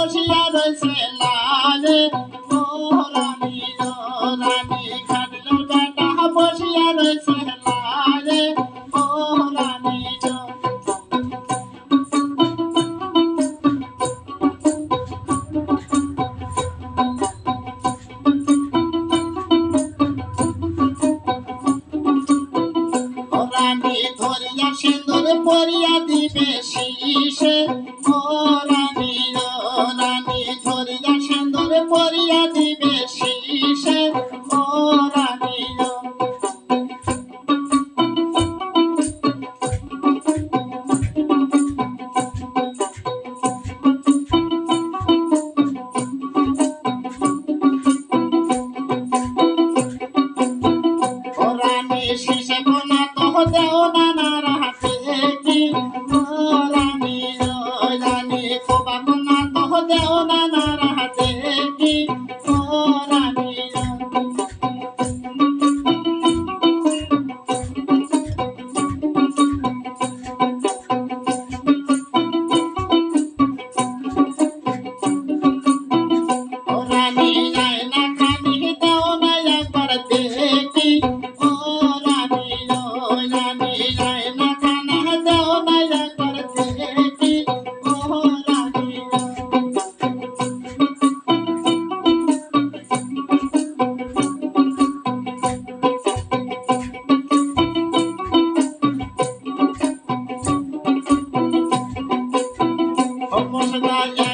বসিয়া রয়েছে লালে ও রানী রানী খাটলের বেটা বসিয়া রয়েছে লালে ও রানী রানী ধরিয়া সিঁদুর পরিয়া দিবে শীষে ও রানী রানী ধরিয়া সিঁদুর পরিয়া দিবে শীষে ও রানী রানী শীষে কোনা তো দেও নানার হাতে কি ও রানী রানী খোবা কোনা তো দেও নানার হাতে কি ও রানী ও রানী যায় না খানি দেও না একবার দেখি ও রানী রানী যায় না খানা দেও না একবার দেখি ও রানী ও মশলা